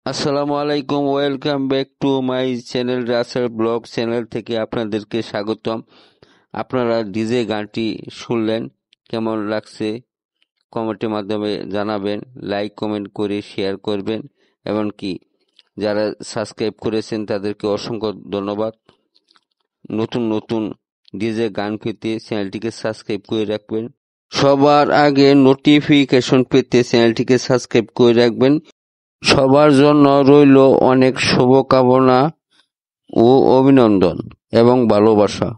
আসসালামু আলাইকুম, welcome back to my channel Rasel blog channel থেকে আপনাদেরকে স্বাগতম। আপনারা ডিজে গানটি শুনলেন, কেমন লাগছে কমেন্টের মাধ্যমে জানাবেন, লাইক কমেন্ট করে শেয়ার করবেন, এমনকি যারা সাবস্ক্রাইব করেছেন তাদেরকে অসংখ্য ধন্যবাদ। নতুন নতুন ডিজে গান পেতে চ্যানেলটিকে সাবস্ক্রাইব করে রাখবেন। সবার আগে নোটিফিকেশন পেতে চ্যানেলটিকে সাবস্ক্রাইব করে রাখবেন। সবার জন্য রইল অনেক শুভকামনা ও অভিনন্দন এবং ভালোবাসা।